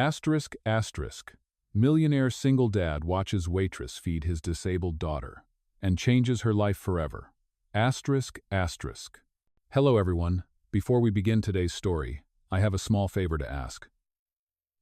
Asterisk asterisk. Millionaire single dad watches waitress feed his disabled daughter and changes her life forever. Asterisk asterisk. Hello everyone. Before we begin today's story, I have a small favor to ask.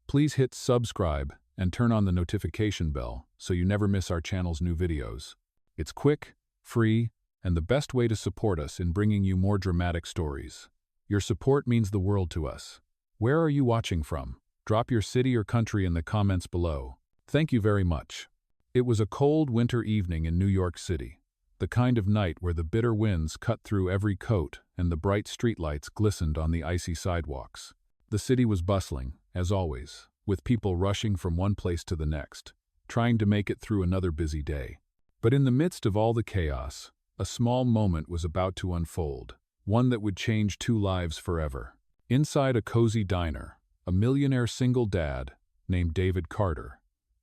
Please hit subscribe and turn on the notification bell so you never miss our channel's new videos. It's quick, free, and the best way to support us in bringing you more dramatic stories. Your support means the world to us. Where are you watching from? Drop your city or country in the comments below. Thank you very much. It was a cold winter evening in New York City, the kind of night where the bitter winds cut through every coat and the bright streetlights glistened on the icy sidewalks. The city was bustling, as always, with people rushing from one place to the next, trying to make it through another busy day. But in the midst of all the chaos, a small moment was about to unfold, one that would change two lives forever. Inside a cozy diner, a millionaire single dad, named David Carter,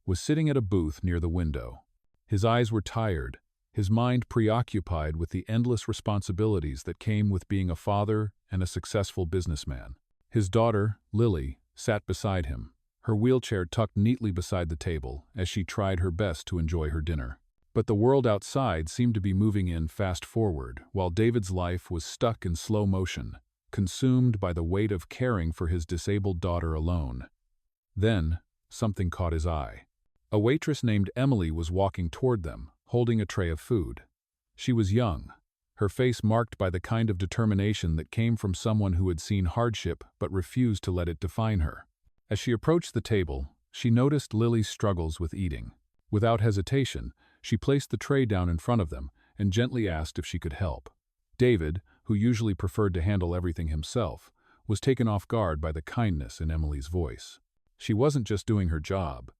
was sitting at a booth near the window. His eyes were tired, his mind preoccupied with the endless responsibilities that came with being a father and a successful businessman. His daughter, Lily, sat beside him, her wheelchair tucked neatly beside the table as she tried her best to enjoy her dinner. But the world outside seemed to be moving in fast forward, while David's life was stuck in slow motion, consumed by the weight of caring for his disabled daughter alone. Then, something caught his eye. A waitress named Emily was walking toward them, holding a tray of food. She was young, her face marked by the kind of determination that came from someone who had seen hardship but refused to let it define her. As she approached the table, she noticed Lily's struggles with eating. Without hesitation, she placed the tray down in front of them and gently asked if she could help. David, who usually preferred to handle everything himself, was taken off guard by the kindness in Emily's voice. She wasn't just doing her job.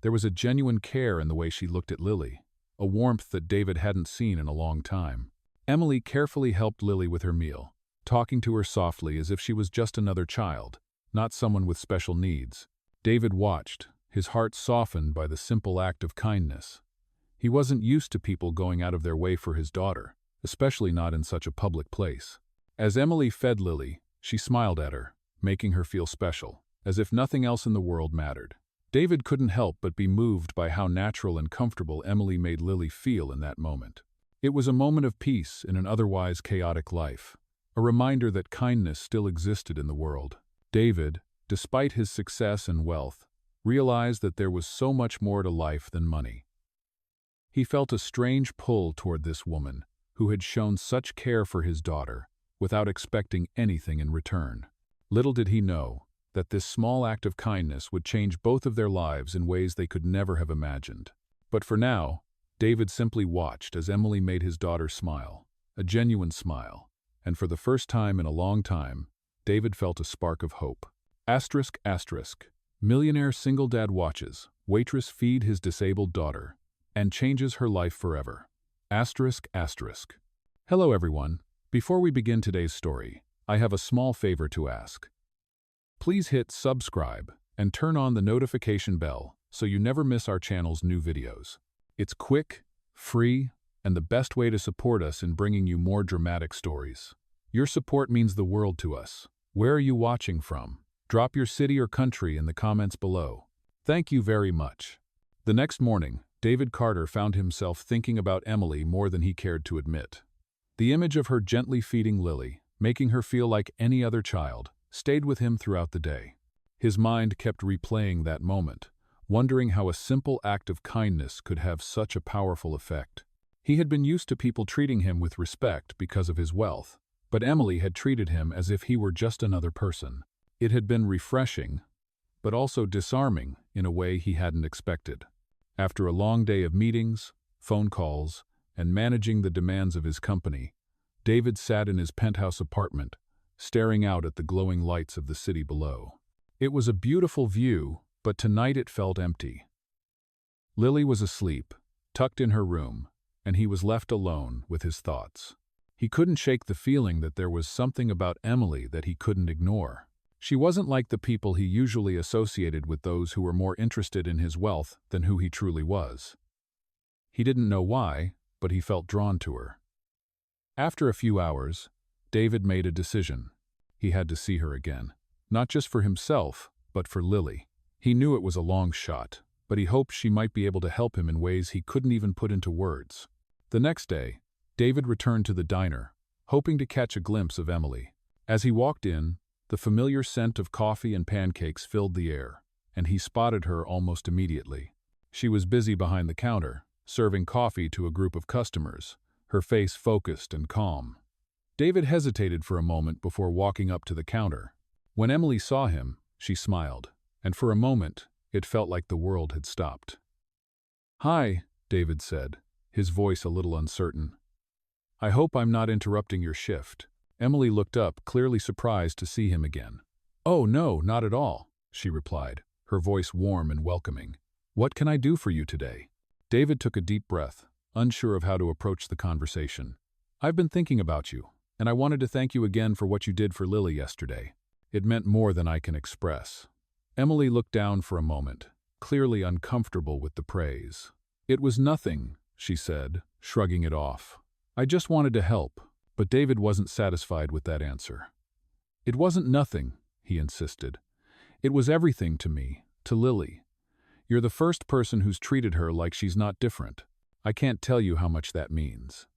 There was a genuine care in the way she looked at Lily, a warmth that David hadn't seen in a long time. Emily carefully helped Lily with her meal, talking to her softly as if she was just another child, not someone with special needs. David watched, his heart softened by the simple act of kindness. He wasn't used to people going out of their way for his daughter, especially not in such a public place. As Emily fed Lily, she smiled at her, making her feel special, as if nothing else in the world mattered. David couldn't help but be moved by how natural and comfortable Emily made Lily feel in that moment. It was a moment of peace in an otherwise chaotic life, a reminder that kindness still existed in the world. David, despite his success and wealth, realized that there was so much more to life than money. He felt a strange pull toward this woman, who had shown such care for his daughter, without expecting anything in return. Little did he know that this small act of kindness would change both of their lives in ways they could never have imagined. But for now, David simply watched as Emily made his daughter smile, a genuine smile, and for the first time in a long time, David felt a spark of hope. Asterisk asterisk. Millionaire single dad watches waitress feed his disabled daughter and changes her life forever. Asterisk asterisk. Hello everyone. Before we begin today's story, I have a small favor to ask. Please hit subscribe and turn on the notification bell so you never miss our channel's new videos. It's quick, free, and the best way to support us in bringing you more dramatic stories. Your support means the world to us. Where are you watching from? Drop your city or country in the comments below. Thank you very much. The next morning, David Carter found himself thinking about Emily more than he cared to admit. The image of her gently feeding Lily, making her feel like any other child, stayed with him throughout the day. His mind kept replaying that moment, wondering how a simple act of kindness could have such a powerful effect. He had been used to people treating him with respect because of his wealth, but Emily had treated him as if he were just another person. It had been refreshing, but also disarming in a way he hadn't expected. After a long day of meetings, phone calls, and managing the demands of his company, David sat in his penthouse apartment, staring out at the glowing lights of the city below. It was a beautiful view, but tonight it felt empty. Lily was asleep, tucked in her room, and he was left alone with his thoughts. He couldn't shake the feeling that there was something about Emily that he couldn't ignore. She wasn't like the people he usually associated with, those who were more interested in his wealth than who he truly was. He didn't know why, but he felt drawn to her. After a few hours, David made a decision. He had to see her again, not just for himself, but for Lily. He knew it was a long shot, but he hoped she might be able to help him in ways he couldn't even put into words. The next day, David returned to the diner, hoping to catch a glimpse of Emily. As he walked in, the familiar scent of coffee and pancakes filled the air, and he spotted her almost immediately. She was busy behind the counter, serving coffee to a group of customers, her face focused and calm. David hesitated for a moment before walking up to the counter. When Emily saw him, she smiled, and for a moment, it felt like the world had stopped. "Hi," David said, his voice a little uncertain. "I hope I'm not interrupting your shift." Emily looked up, clearly surprised to see him again. "Oh no, not at all," she replied, her voice warm and welcoming. "What can I do for you today?" David took a deep breath, unsure of how to approach the conversation. "I've been thinking about you, and I wanted to thank you again for what you did for Lily yesterday. It meant more than I can express." Emily looked down for a moment, clearly uncomfortable with the praise. "It was nothing," she said, shrugging it off. "I just wanted to help." But David wasn't satisfied with that answer. "It wasn't nothing," he insisted. "It was everything to me, to Lily. You're the first person who's treated her like she's not different. I can't tell you how much that means."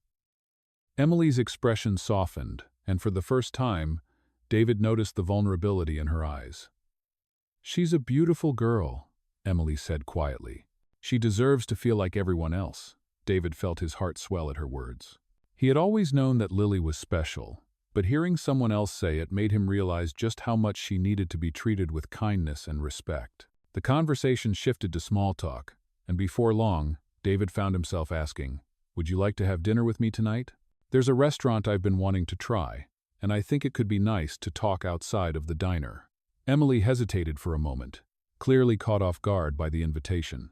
Emily's expression softened, and for the first time, David noticed the vulnerability in her eyes. "She's a beautiful girl," Emily said quietly. "She deserves to feel like everyone else." David felt his heart swell at her words. He had always known that Lily was special, but hearing someone else say it made him realize just how much she needed to be treated with kindness and respect. The conversation shifted to small talk, and before long, David found himself asking, "Would you like to have dinner with me tonight? There's a restaurant I've been wanting to try, and I think it could be nice to talk outside of the diner." Emily hesitated for a moment, clearly caught off guard by the invitation.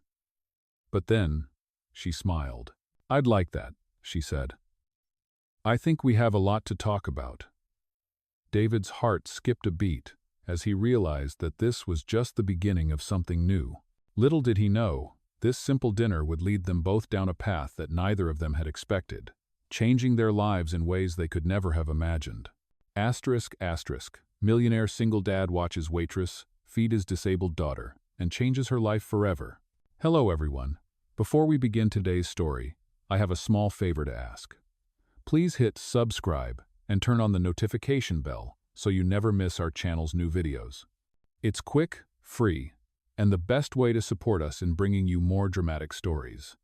But then, she smiled. "I'd like that," she said. "I think we have a lot to talk about." David's heart skipped a beat as he realized that this was just the beginning of something new. Little did he know, this simple dinner would lead them both down a path that neither of them had expected, changing their lives in ways they could never have imagined. Millionaire single dad watches Waitress feed his disabled daughter and changes her life forever. Hello everyone. Before we begin today's story, I have a small favor to ask. Please hit subscribe and turn on the notification bell so you never miss our channel's new videos. It's quick, free, and the best way to support us in bringing you more dramatic stories.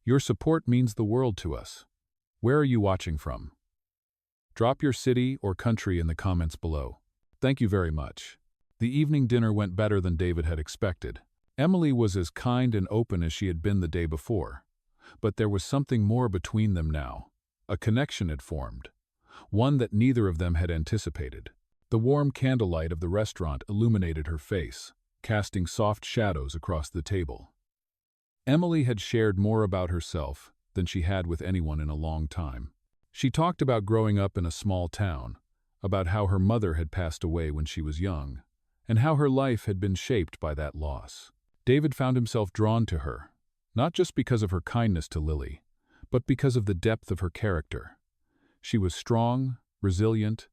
Your support means the world to us. Where are you watching from? Drop your city or country in the comments below. Thank you very much. The evening dinner went better than David had expected. Emily was as kind and open as she had been the day before, but there was something more between them now. A connection had formed, one that neither of them had anticipated. The warm candlelight of the restaurant illuminated her face, casting soft shadows across the table. Emily had shared more about herself than she had with anyone in a long time. She talked about growing up in a small town, about how her mother had passed away when she was young, and how her life had been shaped by that loss. David found himself drawn to her, not just because of her kindness to Lily, but because of the depth of her character. She was strong, resilient,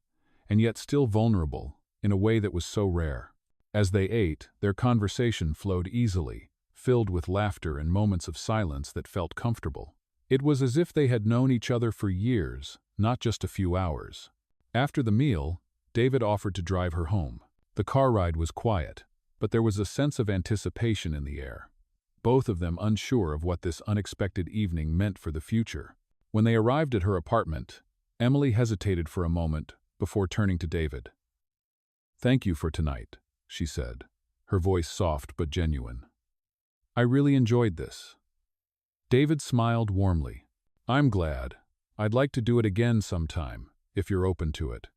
and yet still vulnerable in a way that was so rare. As they ate, their conversation flowed easily, filled with laughter and moments of silence that felt comfortable. It was as if they had known each other for years, not just a few hours. After the meal, David offered to drive her home. The car ride was quiet, but there was a sense of anticipation in the air. Both of them unsure of what this unexpected evening meant for the future. When they arrived at her apartment, Emily hesitated for a moment before turning to David. "Thank you for tonight," she said, her voice soft but genuine. "I really enjoyed this." David smiled warmly. "I'm glad. I'd like to do it again sometime, if you're open to it."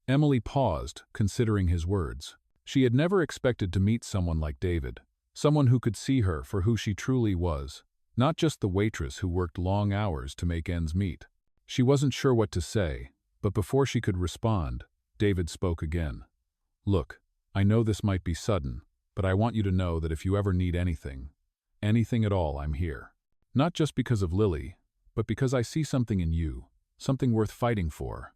Emily paused, considering his words. She had never expected to meet someone like David, someone who could see her for who she truly was, not just the waitress who worked long hours to make ends meet. She wasn't sure what to say, but before she could respond, David spoke again. "Look, I know this might be sudden, but I want you to know that if you ever need anything at all, I'm here. Not just because of Lily, but because I see something in you, something worth fighting for."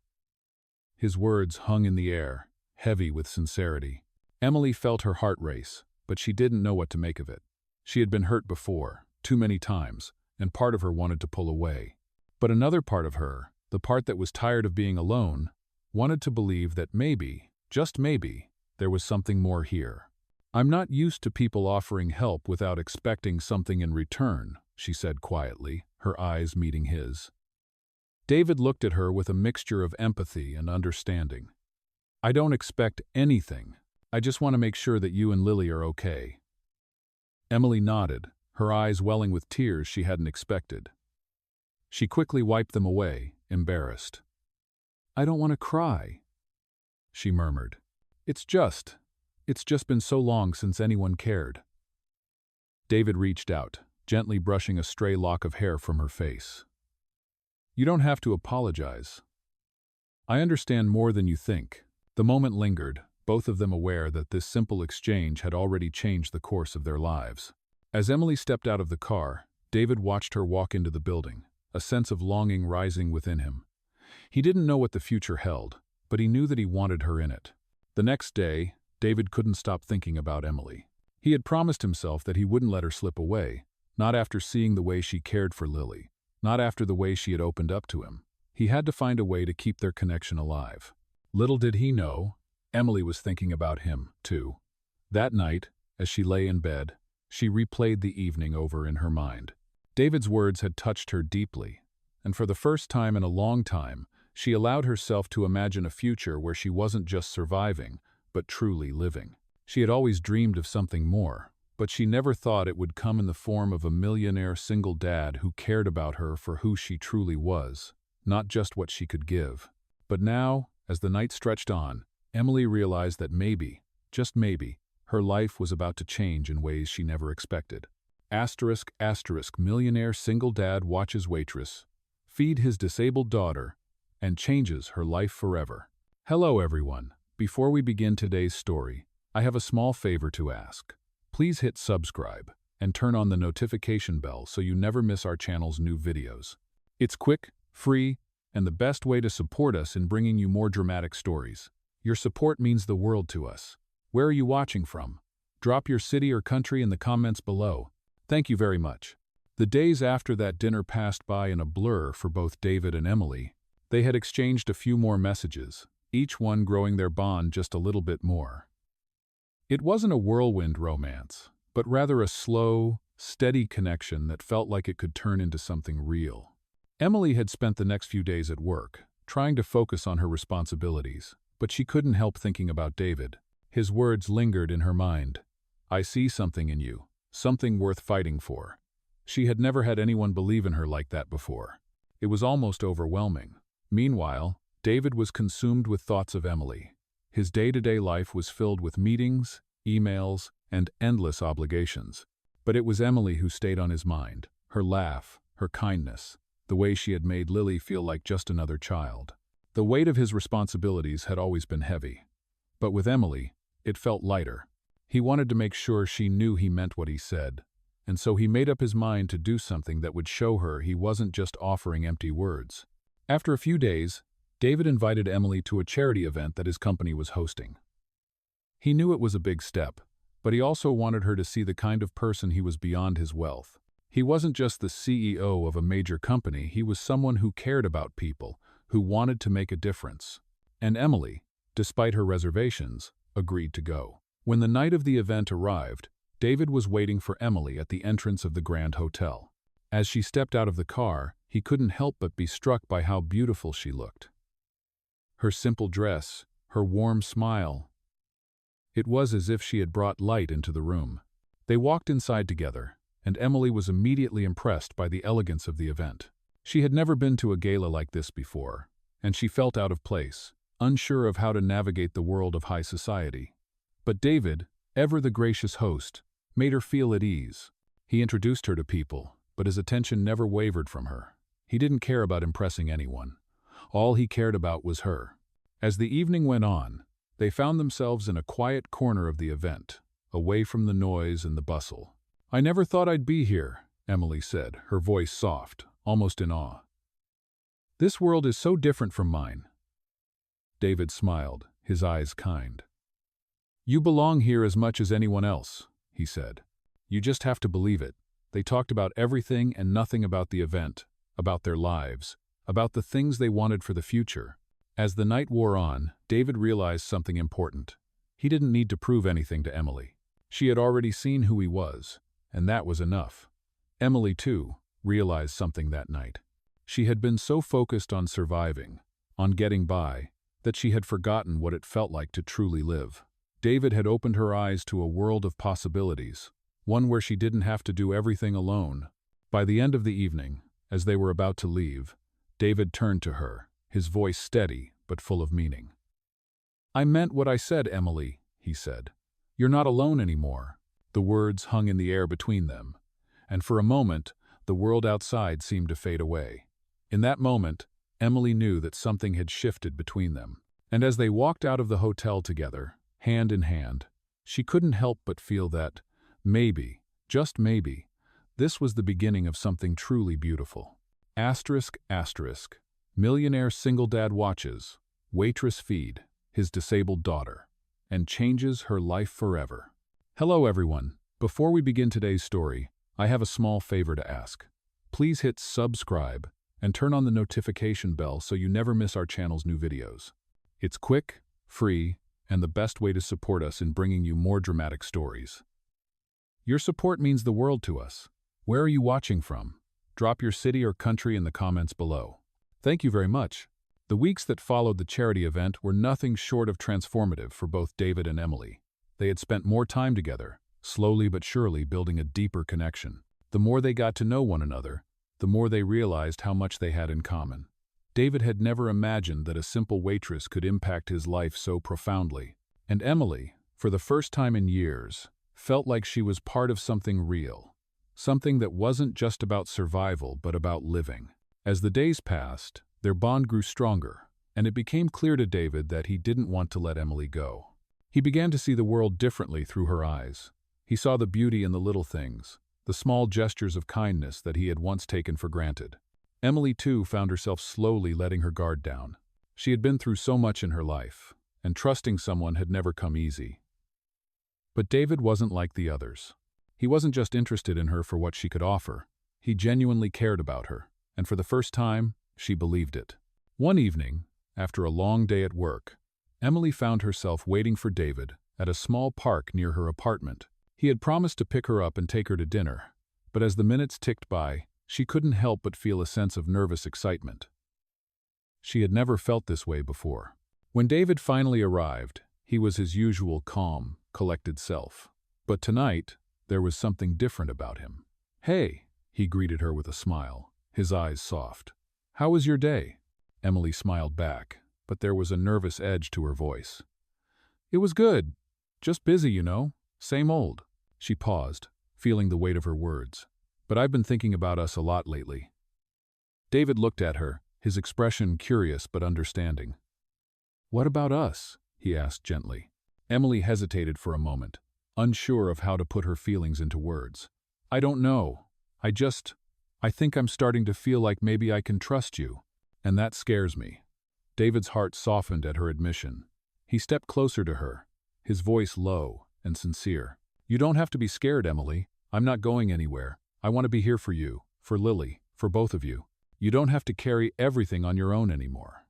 His words hung in the air, heavy with sincerity. Emily felt her heart race, but she didn't know what to make of it. She had been hurt before, too many times, and part of her wanted to pull away. But another part of her, the part that was tired of being alone, wanted to believe that maybe, just maybe, there was something more here. "I'm not used to people offering help without expecting something in return," she said quietly, her eyes meeting his. David looked at her with a mixture of empathy and understanding. "I don't expect anything. I just want to make sure that you and Lily are okay." Emily nodded, her eyes welling with tears she hadn't expected. She quickly wiped them away, embarrassed. "I don't want to cry," she murmured. It's just been so long since anyone cared." David reached out, gently brushing a stray lock of hair from her face. "You don't have to apologize. I understand more than you think." The moment lingered, both of them aware that this simple exchange had already changed the course of their lives. As Emily stepped out of the car, David watched her walk into the building, a sense of longing rising within him. He didn't know what the future held, but he knew that he wanted her in it. The next day, David couldn't stop thinking about Emily. He had promised himself that he wouldn't let her slip away, not after seeing the way she cared for Lily, not after the way she had opened up to him. He had to find a way to keep their connection alive. Little did he know, Emily was thinking about him, too. That night, as she lay in bed, she replayed the evening over in her mind. David's words had touched her deeply, and for the first time in a long time, she allowed herself to imagine a future where she wasn't just surviving, but truly living. She had always dreamed of something more, but she never thought it would come in the form of a millionaire single dad who cared about her for who she truly was, not just what she could give. But now, as the night stretched on, Emily realized that maybe, just maybe, her life was about to change in ways she never expected. **** Millionaire single dad watches Waitress, feed his disabled daughter, and changes her life forever. Hello everyone. Before we begin today's story, I have a small favor to ask. Please hit subscribe and turn on the notification bell so you never miss our channel's new videos. It's quick, free, and the best way to support us in bringing you more dramatic stories. Your support means the world to us. Where are you watching from? Drop your city or country in the comments below. Thank you very much. The days after that dinner passed by in a blur for both David and Emily. They had exchanged a few more messages, each one growing their bond just a little bit more. It wasn't a whirlwind romance, but rather a slow, steady connection that felt like it could turn into something real. Emily had spent the next few days at work, trying to focus on her responsibilities, but she couldn't help thinking about David. His words lingered in her mind. "I see something in you, something worth fighting for." She had never had anyone believe in her like that before. It was almost overwhelming. Meanwhile, David was consumed with thoughts of Emily. His day-to-day life was filled with meetings, emails, and endless obligations. But it was Emily who stayed on his mind, her laugh, her kindness, the way she had made Lily feel like just another child. The weight of his responsibilities had always been heavy. But with Emily, it felt lighter. He wanted to make sure she knew he meant what he said, and so he made up his mind to do something that would show her he wasn't just offering empty words. After a few days, David invited Emily to a charity event that his company was hosting. He knew it was a big step, but he also wanted her to see the kind of person he was beyond his wealth. He wasn't just the CEO of a major company, he was someone who cared about people, who wanted to make a difference. And Emily, despite her reservations, agreed to go. When the night of the event arrived, David was waiting for Emily at the entrance of the Grand Hotel. As she stepped out of the car, he couldn't help but be struck by how beautiful she looked. Her simple dress, her warm smile. It was as if she had brought light into the room. They walked inside together, and Emily was immediately impressed by the elegance of the event. She had never been to a gala like this before, and she felt out of place, unsure of how to navigate the world of high society. But David, ever the gracious host, made her feel at ease. He introduced her to people, but his attention never wavered from her. He didn't care about impressing anyone. All he cared about was her. As the evening went on, they found themselves in a quiet corner of the event, away from the noise and the bustle. "I never thought I'd be here," Emily said, her voice soft, almost in awe. "This world is so different from mine." David smiled, his eyes kind. "You belong here as much as anyone else," he said. "You just have to believe it." They talked about everything and nothing about the event, about their lives, about the things they wanted for the future. As the night wore on, David realized something important. He didn't need to prove anything to Emily. She had already seen who he was, and that was enough. Emily, too, realized something that night. She had been so focused on surviving, on getting by, that she had forgotten what it felt like to truly live. David had opened her eyes to a world of possibilities, one where she didn't have to do everything alone. By the end of the evening, as they were about to leave, David turned to her, his voice steady but full of meaning. "I meant what I said, Emily," he said. "You're not alone anymore." The words hung in the air between them, and for a moment, the world outside seemed to fade away. In that moment, Emily knew that something had shifted between them. And as they walked out of the hotel together, hand in hand, she couldn't help but feel that, maybe, just maybe, this was the beginning of something truly beautiful. Asterisk, asterisk. Millionaire single dad watches, Waitress feed, his disabled daughter, and changes her life forever. Hello everyone. Before we begin today's story, I have a small favor to ask. Please hit subscribe and turn on the notification bell so you never miss our channel's new videos. It's quick, free, and the best way to support us in bringing you more dramatic stories. Your support means the world to us. Where are you watching from? Drop your city or country in the comments below. Thank you very much. The weeks that followed the charity event were nothing short of transformative for both David and Emily. They had spent more time together, slowly but surely building a deeper connection. The more they got to know one another, the more they realized how much they had in common. David had never imagined that a simple waitress could impact his life so profoundly. And Emily, for the first time in years, felt like she was part of something real. Something that wasn't just about survival but about living. As the days passed, their bond grew stronger, and it became clear to David that he didn't want to let Emily go. He began to see the world differently through her eyes. He saw the beauty in the little things, the small gestures of kindness that he had once taken for granted. Emily, too, found herself slowly letting her guard down. She had been through so much in her life, and trusting someone had never come easy. But David wasn't like the others. He wasn't just interested in her for what she could offer. He genuinely cared about her, and for the first time, she believed it. One evening, after a long day at work, Emily found herself waiting for David at a small park near her apartment. He had promised to pick her up and take her to dinner, but as the minutes ticked by, she couldn't help but feel a sense of nervous excitement. She had never felt this way before. When David finally arrived, he was his usual calm, collected self. But tonight, there was something different about him. "Hey," he greeted her with a smile, his eyes soft. "How was your day?" Emily smiled back, but there was a nervous edge to her voice. "It was good. Just busy, you know. Same old." She paused, feeling the weight of her words. "But I've been thinking about us a lot lately." David looked at her, his expression curious but understanding. "What about us?" he asked gently. Emily hesitated for a moment, unsure of how to put her feelings into words. "I don't know. I think I'm starting to feel like maybe I can trust you, and that scares me." David's heart softened at her admission. He stepped closer to her, his voice low and sincere. "You don't have to be scared, Emily. I'm not going anywhere. I want to be here for you, for Lily, for both of you. You don't have to carry everything on your own anymore."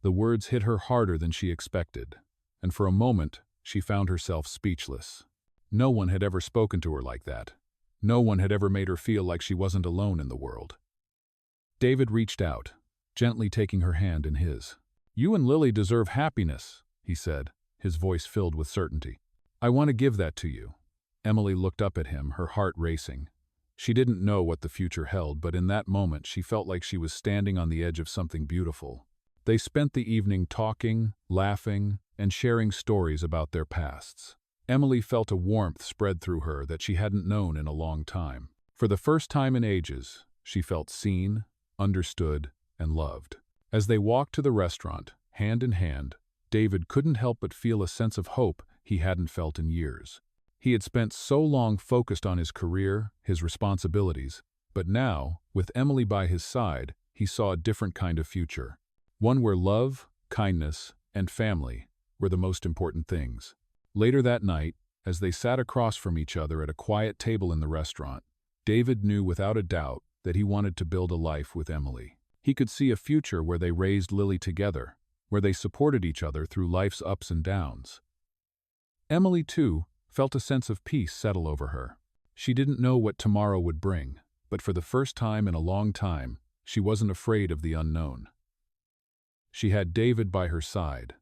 The words hit her harder than she expected, and for a moment, she found herself speechless. No one had ever spoken to her like that. No one had ever made her feel like she wasn't alone in the world. David reached out, gently taking her hand in his. "You and Lily deserve happiness," he said, his voice filled with certainty. "I want to give that to you." Emily looked up at him, her heart racing. She didn't know what the future held, but in that moment she felt like she was standing on the edge of something beautiful. They spent the evening talking, laughing, and sharing stories about their pasts. Emily felt a warmth spread through her that she hadn't known in a long time. For the first time in ages, she felt seen, understood, and loved. As they walked to the restaurant, hand in hand, David couldn't help but feel a sense of hope he hadn't felt in years. He had spent so long focused on his career, his responsibilities, but now, with Emily by his side, he saw a different kind of future. One where love, kindness, and family were the most important things. Later that night, As they sat across from each other at a quiet table in the restaurant, David knew without a doubt that he wanted to build a life with Emily. He could see a future where they raised Lily together, where they supported each other through life's ups and downs. Emily, too, felt a sense of peace settle over her. She didn't know what tomorrow would bring, but for the first time in a long time, she wasn't afraid of the unknown. She had David by her side,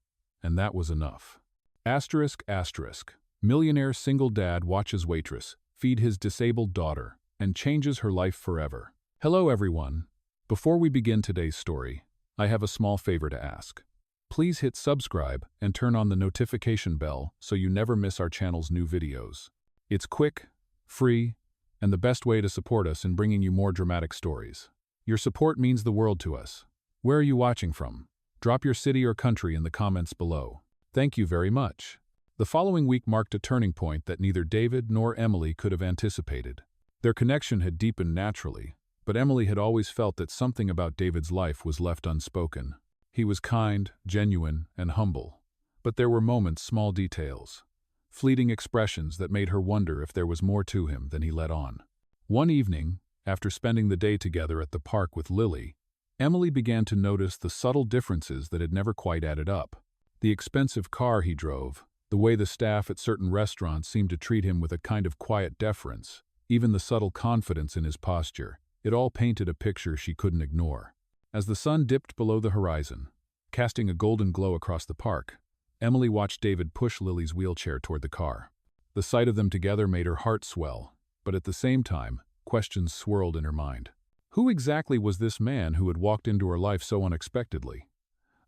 and that was enough. Asterisk, asterisk. Millionaire single dad watches Waitress feed his disabled daughter and changes her life forever. Hello everyone. Before we begin today's story, I have a small favor to ask. Please hit subscribe and turn on the notification bell so you never miss our channel's new videos. It's quick, free, and the best way to support us in bringing you more dramatic stories. Your support means the world to us. Where are you watching from? Drop your city or country in the comments below. Thank you very much. The following week marked a turning point that neither David nor Emily could have anticipated. Their connection had deepened naturally, but Emily had always felt that something about David's life was left unspoken. He was kind, genuine, and humble, but there were moments, small details, fleeting expressions that made her wonder if there was more to him than he let on. One evening, after spending the day together at the park with Lily, Emily began to notice the subtle differences that had never quite added up. The expensive car he drove, the way the staff at certain restaurants seemed to treat him with a kind of quiet deference, even the subtle confidence in his posture, it all painted a picture she couldn't ignore. As the sun dipped below the horizon, casting a golden glow across the park, Emily watched David push Lily's wheelchair toward the car. The sight of them together made her heart swell, but at the same time, questions swirled in her mind. Who exactly was this man who had walked into her life so unexpectedly?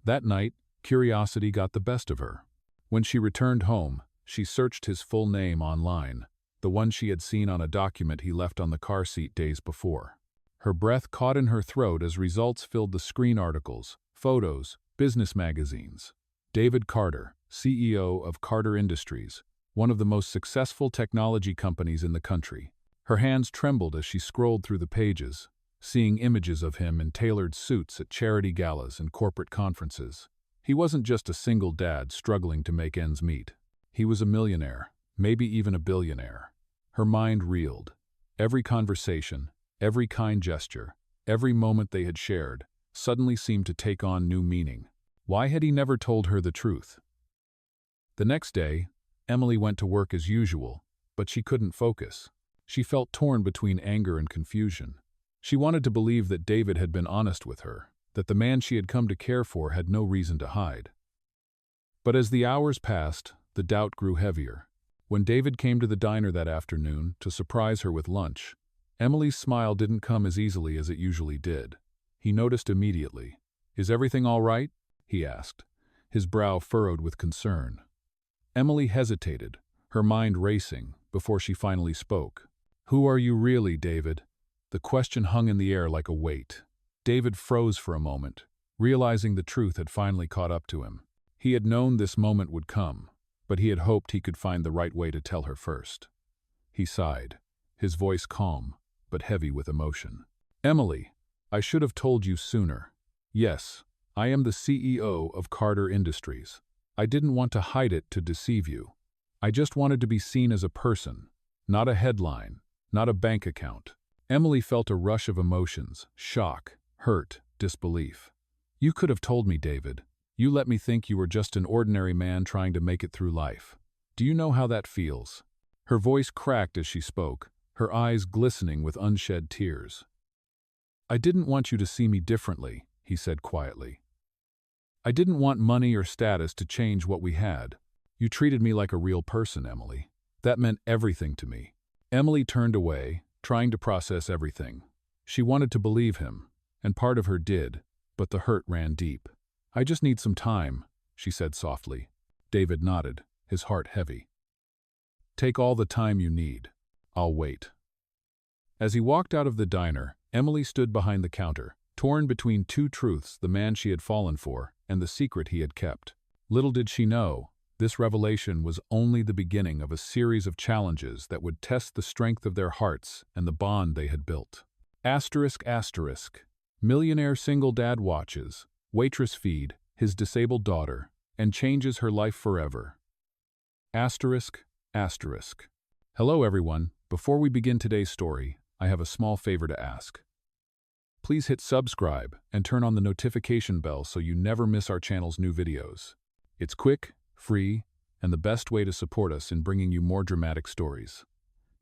That night, curiosity got the best of her. When she returned home, she searched his full name online, the one she had seen on a document he left on the car seat days before. Her breath caught in her throat as results filled the screen articles, photos, business magazines. David Carter, CEO of Carter Industries, one of the most successful technology companies in the country. Her hands trembled as she scrolled through the pages, seeing images of him in tailored suits at charity galas and corporate conferences. He wasn't just a single dad struggling to make ends meet. He was a millionaire, maybe even a billionaire. Her mind reeled. Every conversation, every kind gesture, every moment they had shared, suddenly seemed to take on new meaning. Why had he never told her the truth? The next day, Emily went to work as usual, but she couldn't focus. She felt torn between anger and confusion. She wanted to believe that David had been honest with her, that the man she had come to care for had no reason to hide. But as the hours passed, the doubt grew heavier. When David came to the diner that afternoon to surprise her with lunch, Emily's smile didn't come as easily as it usually did. He noticed immediately. "Is everything all right?" he asked, his brow furrowed with concern. Emily hesitated, her mind racing, before she finally spoke. "Who are you really, David?" The question hung in the air like a weight. David froze for a moment, realizing the truth had finally caught up to him. He had known this moment would come, but he had hoped he could find the right way to tell her first. He sighed, his voice calm, but heavy with emotion. "Emily, I should have told you sooner. Yes, I am the CEO of Carter Industries. I didn't want to hide it to deceive you. I just wanted to be seen as a person, not a headline, not a bank account." Emily felt a rush of emotions, shock, hurt, disbelief. "You could have told me, David. You let me think you were just an ordinary man trying to make it through life. Do you know how that feels?" Her voice cracked as she spoke, her eyes glistening with unshed tears. "I didn't want you to see me differently," he said quietly. "I didn't want money or status to change what we had. You treated me like a real person, Emily. That meant everything to me." Emily turned away, trying to process everything. She wanted to believe him, and part of her did, but the hurt ran deep. "I just need some time," she said softly. David nodded, his heart heavy. "Take all the time you need. I'll wait." As he walked out of the diner, Emily stood behind the counter, torn between two truths: the man she had fallen for and the secret he had kept. Little did she know, this revelation was only the beginning of a series of challenges that would test the strength of their hearts and the bond they had built. Asterisk, asterisk. Millionaire single dad watches Waitress feed his disabled daughter and changes her life forever. Asterisk, Asterisk. Hello everyone, before we begin today's story, I have a small favor to ask. Please hit subscribe and turn on the notification bell so you never miss our channel's new videos. It's quick, free, and the best way to support us in bringing you more dramatic stories.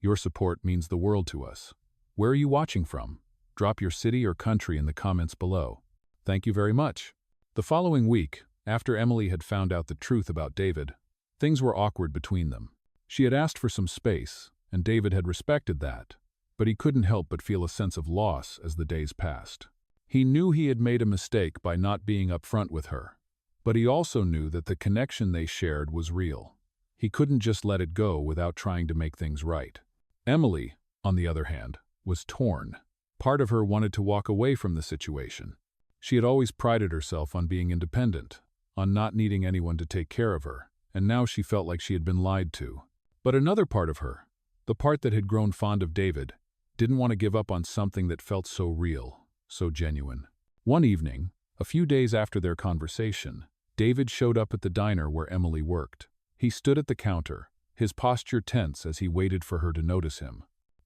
Your support means the world to us. Where are you watching from? Drop your city or country in the comments below. Thank you very much. The following week, after Emily had found out the truth about David, things were awkward between them. She had asked for some space, and David had respected that, but he couldn't help but feel a sense of loss as the days passed. He knew he had made a mistake by not being upfront with her, but he also knew that the connection they shared was real. He couldn't just let it go without trying to make things right. Emily, on the other hand, was torn. Part of her wanted to walk away from the situation. She had always prided herself on being independent, on not needing anyone to take care of her, and now she felt like she had been lied to. But another part of her, the part that had grown fond of David, didn't want to give up on something that felt so real, so genuine. One evening, a few days after their conversation, David showed up at the diner where Emily worked. He stood at the counter, his posture tense as he waited for her to notice him.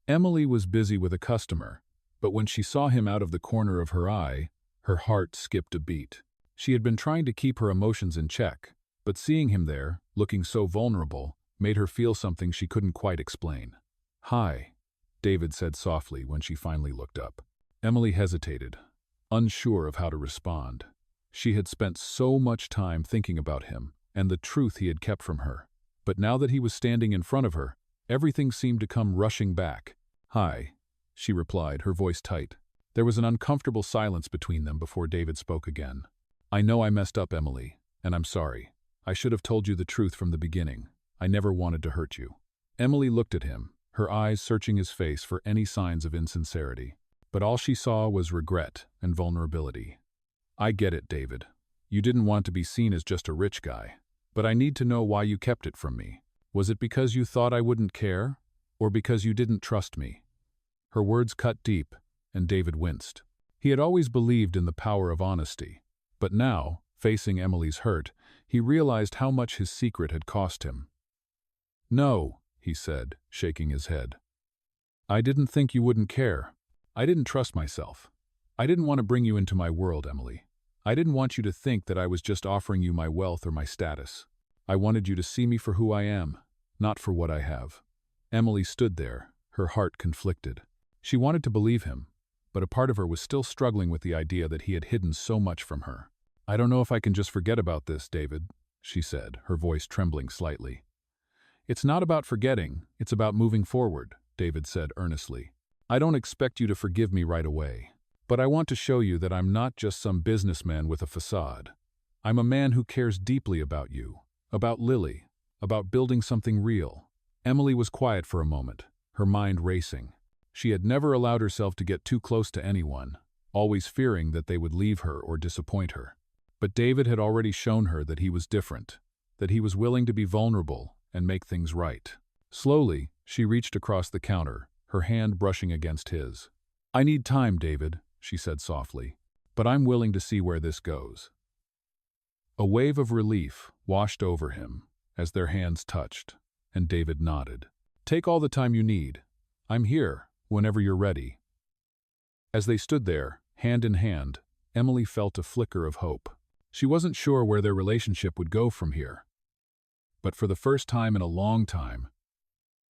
Emily was busy with a customer, but when she saw him out of the corner of her eye, her heart skipped a beat. She had been trying to keep her emotions in check, but seeing him there, looking so vulnerable, made her feel something she couldn't quite explain. "Hi," David said softly when she finally looked up. Emily hesitated, unsure of how to respond. She had spent so much time thinking about him and the truth he had kept from her, but now that he was standing in front of her, everything seemed to come rushing back. "Hi," she replied, her voice tight. There was an uncomfortable silence between them before David spoke again. "I know I messed up, Emily, and I'm sorry. I should have told you the truth from the beginning. I never wanted to hurt you." Emily looked at him, her eyes searching his face for any signs of insincerity. But all she saw was regret and vulnerability. "I get it, David. You didn't want to be seen as just a rich guy. But I need to know why you kept it from me. Was it because you thought I wouldn't care? Or because you didn't trust me?" Her words cut deep, and David winced. He had always believed in the power of honesty. But now, facing Emily's hurt, he realized how much his secret had cost him. "No," he said, shaking his head. "I didn't think you wouldn't care. I didn't trust myself. I didn't want to bring you into my world, Emily. I didn't want you to think that I was just offering you my wealth or my status. I wanted you to see me for who I am, not for what I have." Emily stood there, her heart conflicted. She wanted to believe him, but a part of her was still struggling with the idea that he had hidden so much from her. "I don't know if I can just forget about this, David," she said, her voice trembling slightly. "It's not about forgetting, it's about moving forward," David said earnestly. "I don't expect you to forgive me right away, but I want to show you that I'm not just some businessman with a facade. I'm a man who cares deeply about you, about Lily, about building something real." Emily was quiet for a moment, her mind racing. She had never allowed herself to get too close to anyone, always fearing that they would leave her or disappoint her. But David had already shown her that he was different, that he was willing to be vulnerable and make things right. Slowly, she reached across the counter, her hand brushing against his. "I need time, David," she said softly, "but I'm willing to see where this goes." A wave of relief washed over him as their hands touched, and David nodded. "Take all the time you need. I'm here, whenever you're ready." As they stood there, hand in hand, Emily felt a flicker of hope. She wasn't sure where their relationship would go from here. But for the first time in a long time,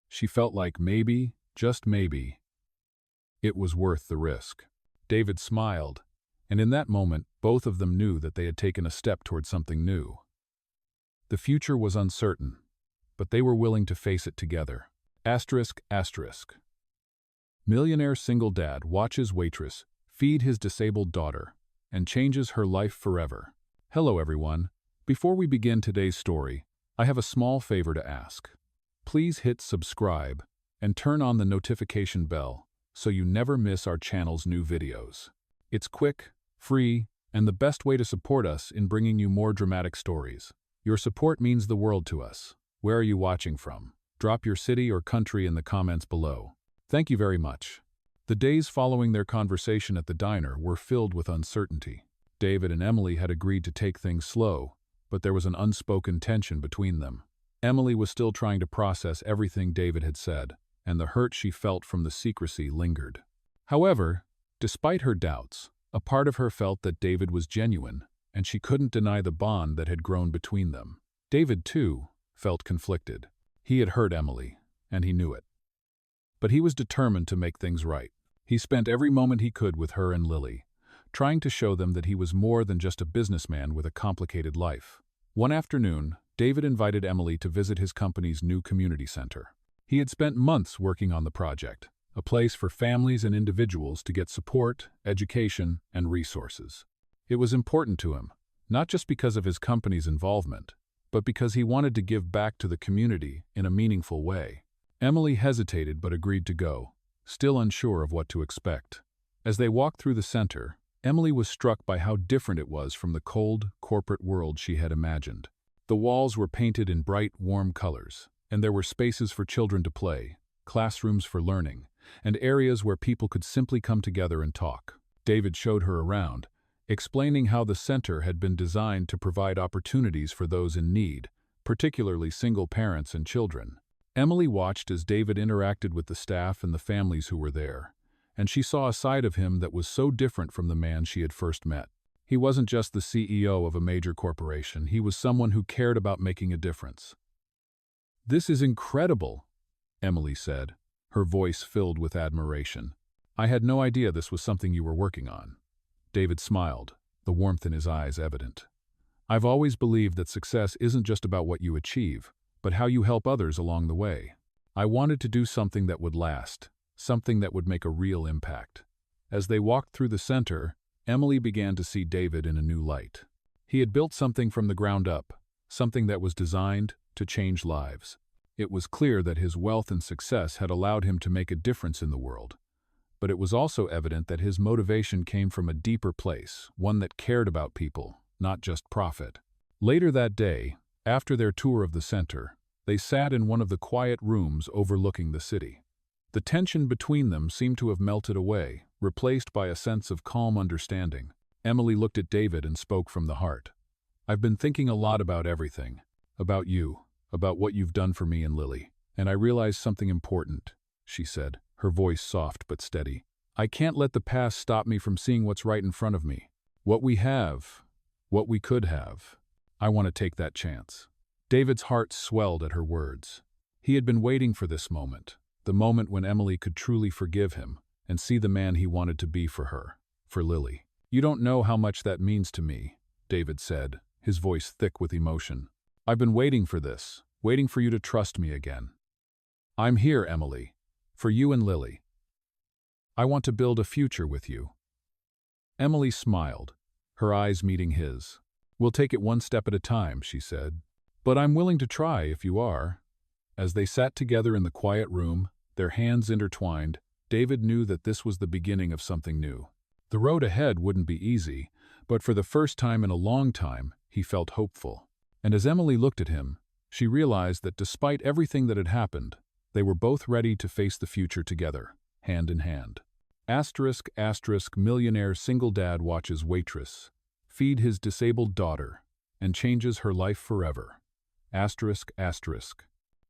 she felt like maybe, just maybe, it was worth the risk. David smiled, and in that moment, both of them knew that they had taken a step toward something new. The future was uncertain, but they were willing to face it together. Asterisk, asterisk. Millionaire single dad watches Waitress feed his disabled daughter and changes her life forever. Hello everyone. Before we begin today's story, I have a small favor to ask. Please hit subscribe and turn on the notification bell so you never miss our channel's new videos. It's quick, free, and the best way to support us in bringing you more dramatic stories. Your support means the world to us. Where are you watching from? Drop your city or country in the comments below. Thank you very much. The days following their conversation at the diner were filled with uncertainty. David and Emily had agreed to take things slow, but there was an unspoken tension between them. Emily was still trying to process everything David had said, and the hurt she felt from the secrecy lingered. However, despite her doubts, a part of her felt that David was genuine, and she couldn't deny the bond that had grown between them. David, too, felt conflicted. He had hurt Emily, and he knew it. But he was determined to make things right. He spent every moment he could with her and Lily, trying to show them that he was more than just a businessman with a complicated life. One afternoon, David invited Emily to visit his company's new community center. He had spent months working on the project, a place for families and individuals to get support, education, and resources. It was important to him, not just because of his company's involvement, but because he wanted to give back to the community in a meaningful way. Emily hesitated but agreed to go, still unsure of what to expect. As they walked through the center, Emily was struck by how different it was from the cold, corporate world she had imagined. The walls were painted in bright, warm colors, and there were spaces for children to play, classrooms for learning, and areas where people could simply come together and talk. David showed her around, explaining how the center had been designed to provide opportunities for those in need, particularly single parents and children. Emily watched as David interacted with the staff and the families who were there, and she saw a side of him that was so different from the man she had first met. He wasn't just the CEO of a major corporation, he was someone who cared about making a difference. "This is incredible," Emily said, her voice filled with admiration. "I had no idea this was something you were working on." David smiled, the warmth in his eyes evident. "I've always believed that success isn't just about what you achieve, but how you help others along the way. I wanted to do something that would last, something that would make a real impact." As they walked through the center, Emily began to see David in a new light. He had built something from the ground up, something that was designed to change lives. It was clear that his wealth and success had allowed him to make a difference in the world. But it was also evident that his motivation came from a deeper place, one that cared about people, not just profit. Later that day, after their tour of the center, they sat in one of the quiet rooms overlooking the city. The tension between them seemed to have melted away, replaced by a sense of calm understanding. Emily looked at David and spoke from the heart. "I've been thinking a lot about everything, about you, about what you've done for me and Lily, and I realized something important," she said, her voice soft but steady. "I can't let the past stop me from seeing what's right in front of me. What we have, what we could have. I want to take that chance." David's heart swelled at her words. He had been waiting for this moment, the moment when Emily could truly forgive him and see the man he wanted to be for her, for Lily. "You don't know how much that means to me," David said, his voice thick with emotion. "I've been waiting for this, waiting for you to trust me again. I'm here, Emily, for you and Lily. I want to build a future with you." Emily smiled, her eyes meeting his. "We'll take it one step at a time," she said. "But I'm willing to try if you are." As they sat together in the quiet room, their hands intertwined, David knew that this was the beginning of something new. The road ahead wouldn't be easy, but for the first time in a long time, he felt hopeful. And as Emily looked at him, she realized that despite everything that had happened, they were both ready to face the future together, hand in hand. Millionaire single dad watches Waitress feed his disabled daughter and changes her life forever.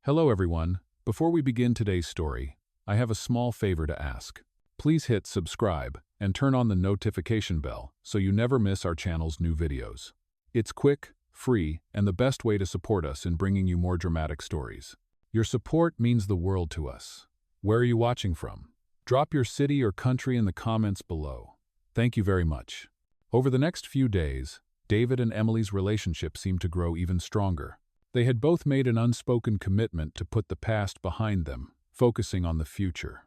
Hello everyone, before we begin today's story, I have a small favor to ask. Please hit subscribe and turn on the notification bell so you never miss our channel's new videos. It's quick, free, and the best way to support us in bringing you more dramatic stories. Your support means the world to us. Where are you watching from? Drop your city or country in the comments below. Thank you very much. Over the next few days, David and Emily's relationship seemed to grow even stronger. They had both made an unspoken commitment to put the past behind them, focusing on the future.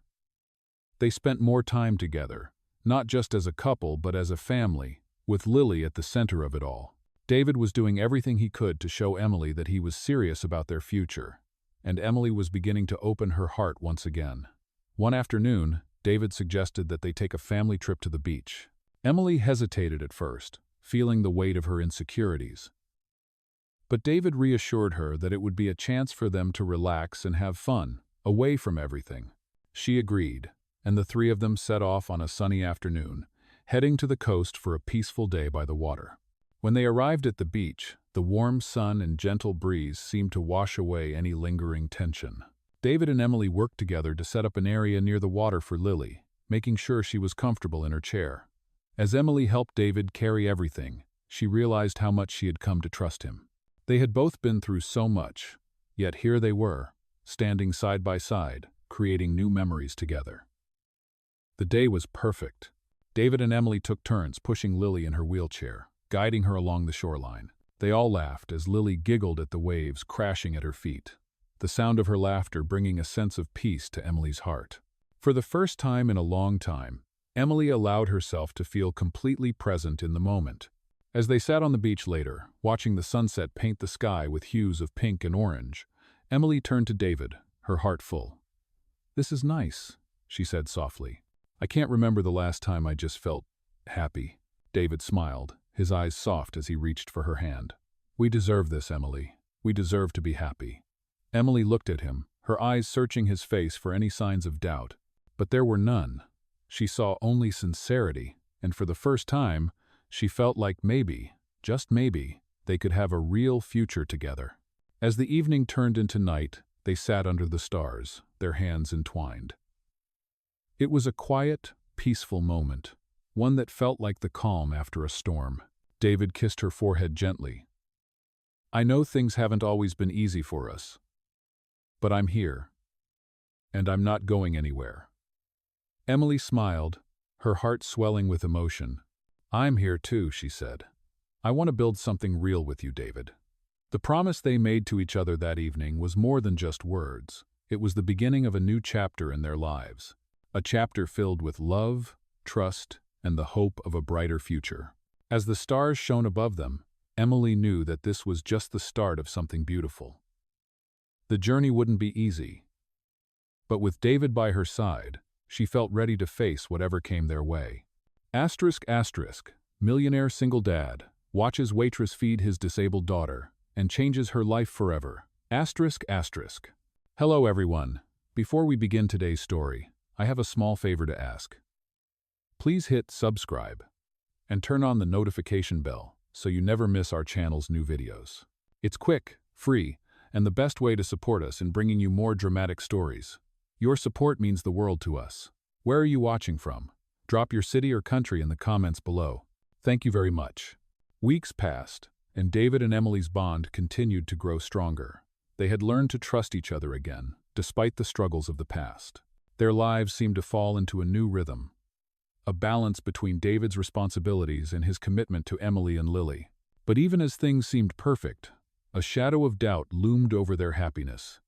They spent more time together, not just as a couple but as a family, with Lily at the center of it all. David was doing everything he could to show Emily that he was serious about their future, and Emily was beginning to open her heart once again. One afternoon, David suggested that they take a family trip to the beach. Emily hesitated at first, feeling the weight of her insecurities. But David reassured her that it would be a chance for them to relax and have fun, away from everything. She agreed, and the three of them set off on a sunny afternoon, heading to the coast for a peaceful day by the water. When they arrived at the beach, the warm sun and gentle breeze seemed to wash away any lingering tension. David and Emily worked together to set up an area near the water for Lily, making sure she was comfortable in her chair. As Emily helped David carry everything, she realized how much she had come to trust him. They had both been through so much, yet here they were, standing side by side, creating new memories together. The day was perfect. David and Emily took turns pushing Lily in her wheelchair, guiding her along the shoreline. They all laughed as Lily giggled at the waves crashing at her feet, the sound of her laughter bringing a sense of peace to Emily's heart. For the first time in a long time, Emily allowed herself to feel completely present in the moment. As they sat on the beach later, watching the sunset paint the sky with hues of pink and orange, Emily turned to David, her heart full. "This is nice," she said softly. "I can't remember the last time I just felt happy." David smiled, his eyes soft as he reached for her hand. "We deserve this, Emily. We deserve to be happy." Emily looked at him, her eyes searching his face for any signs of doubt. But there were none. She saw only sincerity, and for the first time, she felt like maybe, just maybe, they could have a real future together. As the evening turned into night, they sat under the stars, their hands entwined. It was a quiet, peaceful moment, one that felt like the calm after a storm. David kissed her forehead gently. "I know things haven't always been easy for us, but I'm here, and I'm not going anywhere." Emily smiled, her heart swelling with emotion. "I'm here too," she said. "I want to build something real with you, David." The promise they made to each other that evening was more than just words. It was the beginning of a new chapter in their lives, a chapter filled with love, trust, and the hope of a brighter future. As the stars shone above them, Emily knew that this was just the start of something beautiful. The journey wouldn't be easy, but with David by her side, she felt ready to face whatever came their way. ***, millionaire single dad, watches waitress feed his disabled daughter, and changes her life forever. ***. Hello everyone. Before we begin today's story, I have a small favor to ask. Please hit subscribe and turn on the notification bell so you never miss our channel's new videos. It's quick, free, and the best way to support us in bringing you more dramatic stories. Your support means the world to us. Where are you watching from? Drop your city or country in the comments below. Thank you very much. Weeks passed, and David and Emily's bond continued to grow stronger. They had learned to trust each other again, despite the struggles of the past. Their lives seemed to fall into a new rhythm, a balance between David's responsibilities and his commitment to Emily and Lily. But even as things seemed perfect, a shadow of doubt loomed over their happiness.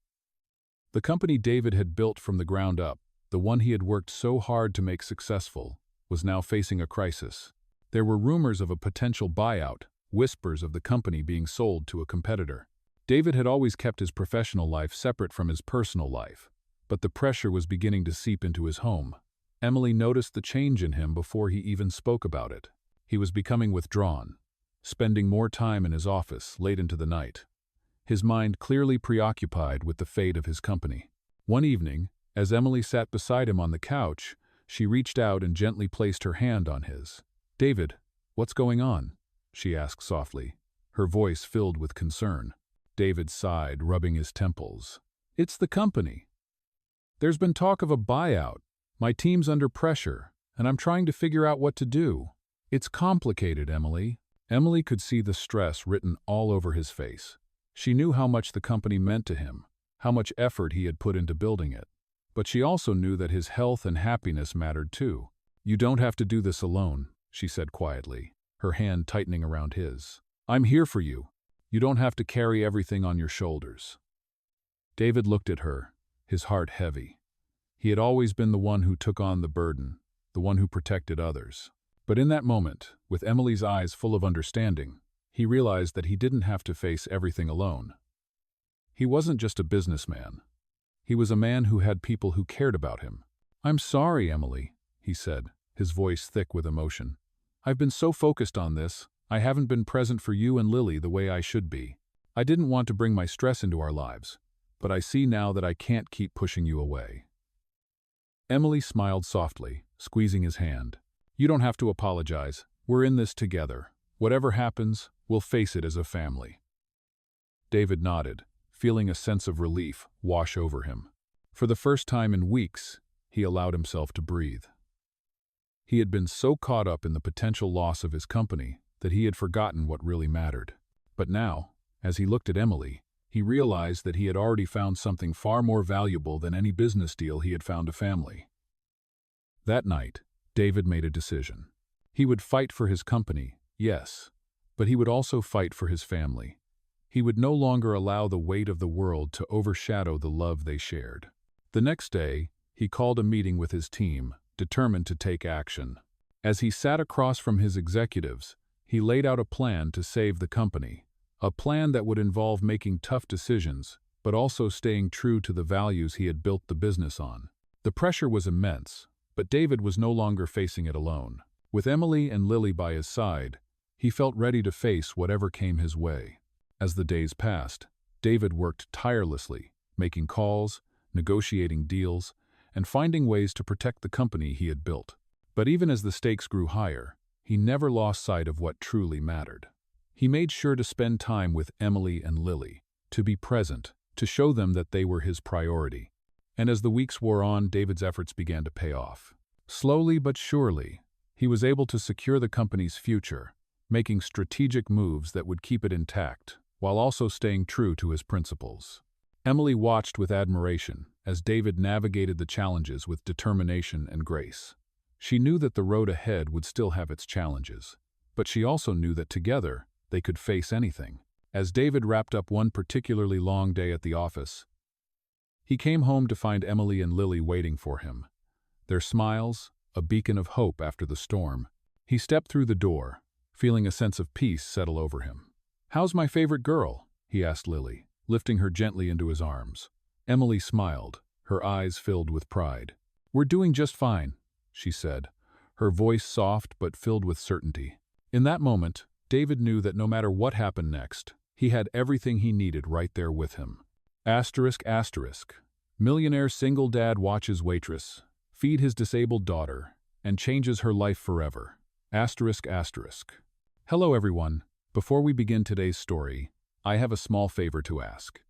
The company David had built from the ground up, the one he had worked so hard to make successful, was now facing a crisis. There were rumors of a potential buyout, whispers of the company being sold to a competitor. David had always kept his professional life separate from his personal life, but the pressure was beginning to seep into his home. Emily noticed the change in him before he even spoke about it. He was becoming withdrawn, spending more time in his office late into the night, his mind clearly preoccupied with the fate of his company. One evening, as Emily sat beside him on the couch, she reached out and gently placed her hand on his. "David, what's going on?" she asked softly, her voice filled with concern. David sighed, rubbing his temples. "It's the company. There's been talk of a buyout. My team's under pressure, and I'm trying to figure out what to do. It's complicated, Emily." Emily could see the stress written all over his face. She knew how much the company meant to him, how much effort he had put into building it. But she also knew that his health and happiness mattered too. "You don't have to do this alone," she said quietly, her hand tightening around his. "I'm here for you. You don't have to carry everything on your shoulders." David looked at her, his heart heavy. He had always been the one who took on the burden, the one who protected others. But in that moment, with Emily's eyes full of understanding, he realized that he didn't have to face everything alone. He wasn't just a businessman. He was a man who had people who cared about him. "I'm sorry, Emily," he said, his voice thick with emotion. "I've been so focused on this, I haven't been present for you and Lily the way I should be. I didn't want to bring my stress into our lives, but I see now that I can't keep pushing you away." Emily smiled softly, squeezing his hand. "You don't have to apologize. We're in this together. Whatever happens, we'll face it as a family." David nodded, feeling a sense of relief wash over him. For the first time in weeks, he allowed himself to breathe. He had been so caught up in the potential loss of his company that he had forgotten what really mattered. But now, as he looked at Emily, he realized that he had already found something far more valuable than any business deal he had found a family. That night, David made a decision. He would fight for his company, yes, but he would also fight for his family. He would no longer allow the weight of the world to overshadow the love they shared. The next day, he called a meeting with his team, determined to take action. As he sat across from his executives, he laid out a plan to save the company, a plan that would involve making tough decisions, but also staying true to the values he had built the business on. The pressure was immense, but David was no longer facing it alone. With Emily and Lily by his side, he felt ready to face whatever came his way. As the days passed, David worked tirelessly, making calls, negotiating deals, and finding ways to protect the company he had built. But even as the stakes grew higher, he never lost sight of what truly mattered. He made sure to spend time with Emily and Lily, to be present, to show them that they were his priority. And as the weeks wore on, David's efforts began to pay off. Slowly but surely, he was able to secure the company's future, making strategic moves that would keep it intact, while also staying true to his principles. Emily watched with admiration as David navigated the challenges with determination and grace. She knew that the road ahead would still have its challenges, but she also knew that together they could face anything. As David wrapped up one particularly long day at the office, he came home to find Emily and Lily waiting for him. Their smiles, a beacon of hope after the storm. He stepped through the door, feeling a sense of peace settle over him. "How's my favorite girl?" he asked Lily, lifting her gently into his arms. Emily smiled, her eyes filled with pride. "We're doing just fine," she said, her voice soft but filled with certainty. In that moment, David knew that no matter what happened next, he had everything he needed right there with him. ***. Millionaire single dad watches Waitress feed his disabled daughter and changes her life forever. ***. Hello everyone. Before we begin today's story, I have a small favor to ask.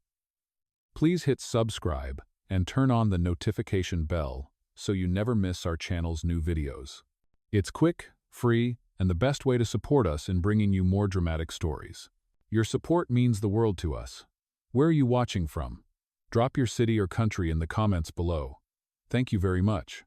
Please hit subscribe and turn on the notification bell so you never miss our channel's new videos. It's quick, free, and the best way to support us in bringing you more dramatic stories. Your support means the world to us. Where are you watching from? Drop your city or country in the comments below. Thank you very much.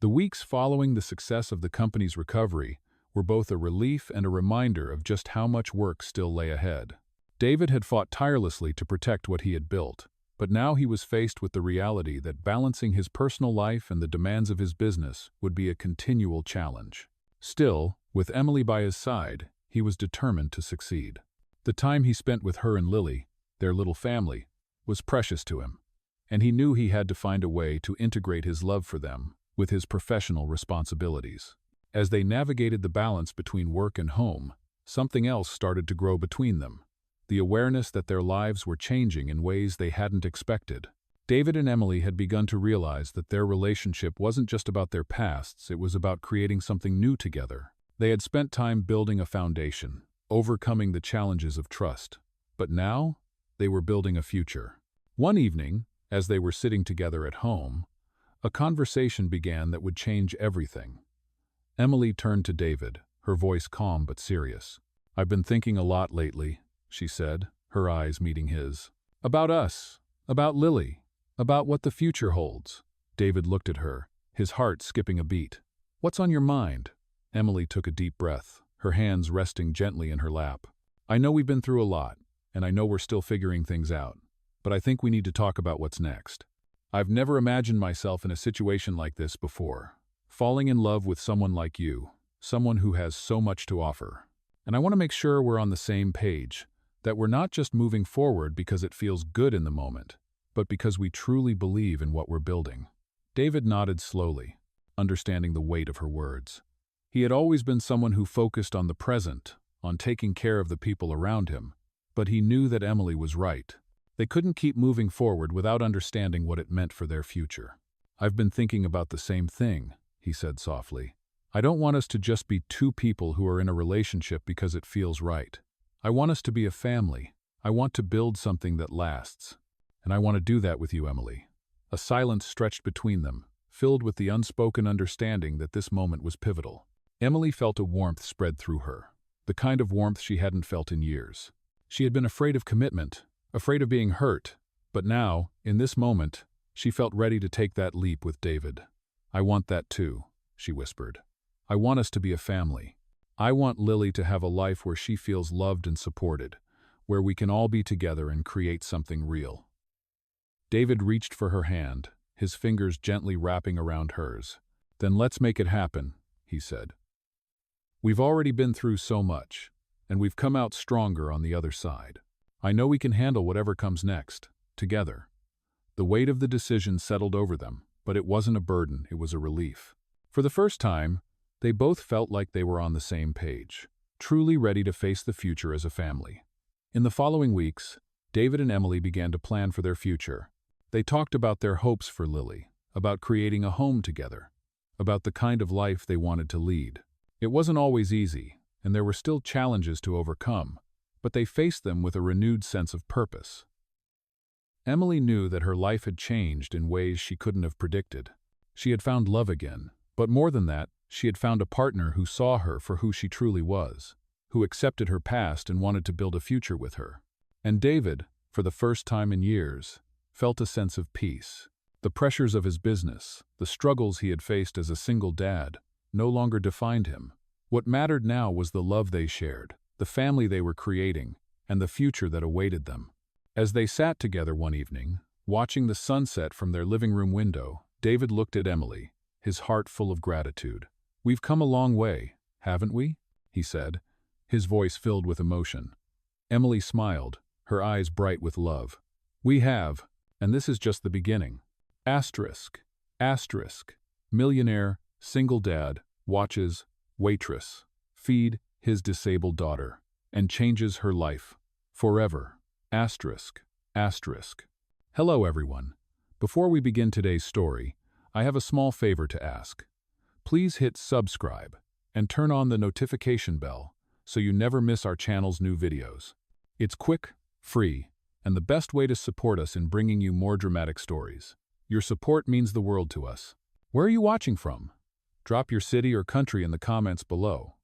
The weeks following the success of the company's recovery were both a relief and a reminder of just how much work still lay ahead. David had fought tirelessly to protect what he had built, but now he was faced with the reality that balancing his personal life and the demands of his business would be a continual challenge. Still, with Emily by his side, he was determined to succeed. The time he spent with her and Lily, their little family, was precious to him, and he knew he had to find a way to integrate his love for them with his professional responsibilities. As they navigated the balance between work and home, something else started to grow between them. The awareness that their lives were changing in ways they hadn't expected. David and Emily had begun to realize that their relationship wasn't just about their pasts, it was about creating something new together. They had spent time building a foundation, overcoming the challenges of trust. But now, they were building a future. One evening, as they were sitting together at home, a conversation began that would change everything. Emily turned to David, her voice calm but serious. "I've been thinking a lot lately," she said, her eyes meeting his. "About us, about Lily, about what the future holds." David looked at her, his heart skipping a beat. "What's on your mind?" Emily took a deep breath, her hands resting gently in her lap. "I know we've been through a lot, and I know we're still figuring things out, but I think we need to talk about what's next. I've never imagined myself in a situation like this before. Falling in love with someone like you, someone who has so much to offer. And I want to make sure we're on the same page, that we're not just moving forward because it feels good in the moment, but because we truly believe in what we're building." David nodded slowly, understanding the weight of her words. He had always been someone who focused on the present, on taking care of the people around him, but he knew that Emily was right. They couldn't keep moving forward without understanding what it meant for their future. "I've been thinking about the same thing," he said softly. I don't want us to just be two people who are in a relationship because it feels right. I want us to be a family. I want to build something that lasts. And I want to do that with you, Emily." A silence stretched between them, filled with the unspoken understanding that this moment was pivotal. Emily felt a warmth spread through her, the kind of warmth she hadn't felt in years. She had been afraid of commitment, afraid of being hurt, but now, in this moment, she felt ready to take that leap with David. "I want that too," she whispered. "I want us to be a family. I want Lily to have a life where she feels loved and supported, where we can all be together and create something real." David reached for her hand, his fingers gently wrapping around hers. "Then let's make it happen," he said. "We've already been through so much, and we've come out stronger on the other side. I know we can handle whatever comes next, together." The weight of the decision settled over them, but it wasn't a burden, it was a relief. For the first time, they both felt like they were on the same page, truly ready to face the future as a family. In the following weeks, David and Emily began to plan for their future. They talked about their hopes for Lily, about creating a home together, about the kind of life they wanted to lead. It wasn't always easy, and there were still challenges to overcome, but they faced them with a renewed sense of purpose. Emily knew that her life had changed in ways she couldn't have predicted. She had found love again, but more than that, she had found a partner who saw her for who she truly was, who accepted her past and wanted to build a future with her. And David, for the first time in years, felt a sense of peace. The pressures of his business, the struggles he had faced as a single dad, no longer defined him. What mattered now was the love they shared, the family they were creating, and the future that awaited them. As they sat together one evening, watching the sunset from their living room window, David looked at Emily, his heart full of gratitude. "We've come a long way, haven't we?" he said, his voice filled with emotion. Emily smiled, her eyes bright with love. "We have, and this is just the beginning." Asterisk. Millionaire, single dad, watches Waitress feed his disabled daughter, and changes her life forever. Asterisk. Hello everyone. Before we begin today's story, I have a small favor to ask. Please hit subscribe and turn on the notification bell so you never miss our channel's new videos. It's quick, free, and the best way to support us in bringing you more dramatic stories. Your support means the world to us. Where are you watching from? Drop your city or country in the comments below.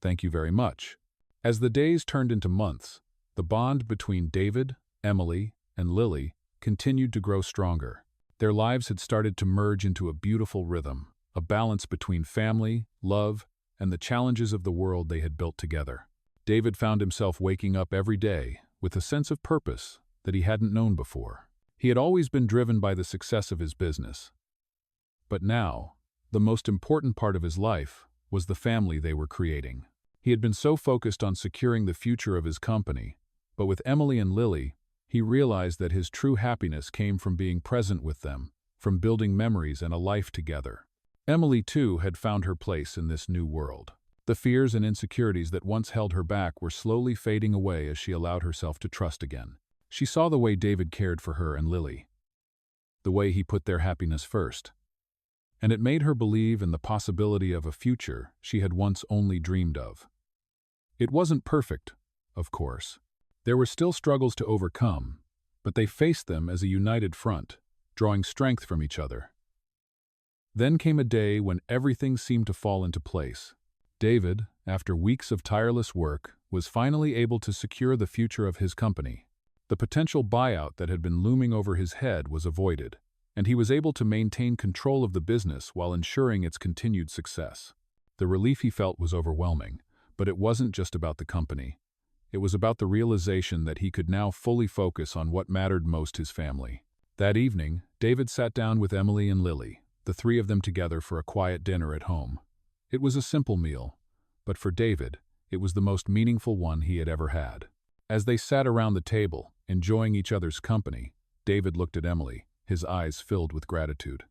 Thank you very much. As the days turned into months, the bond between David, Emily, and Lily continued to grow stronger. Their lives had started to merge into a beautiful rhythm, a balance between family, love, and the challenges of the world they had built together. David found himself waking up every day with a sense of purpose that he hadn't known before. He had always been driven by the success of his business. But now, the most important part of his life was the family they were creating. He had been so focused on securing the future of his company, but with Emily and Lily, he realized that his true happiness came from being present with them, from building memories and a life together. Emily, too, had found her place in this new world. The fears and insecurities that once held her back were slowly fading away as she allowed herself to trust again. She saw the way David cared for her and Lily, the way he put their happiness first. And it made her believe in the possibility of a future she had once only dreamed of. It wasn't perfect, of course. There were still struggles to overcome, but they faced them as a united front, drawing strength from each other. Then came a day when everything seemed to fall into place. David, after weeks of tireless work, was finally able to secure the future of his company. The potential buyout that had been looming over his head was avoided, and he was able to maintain control of the business while ensuring its continued success. The relief he felt was overwhelming, but it wasn't just about the company. It was about the realization that he could now fully focus on what mattered most: his family. That evening, David sat down with Emily and Lily, the three of them together for a quiet dinner at home. It was a simple meal, but for David, it was the most meaningful one he had ever had. As they sat around the table, enjoying each other's company, David looked at Emily, his eyes filled with gratitude.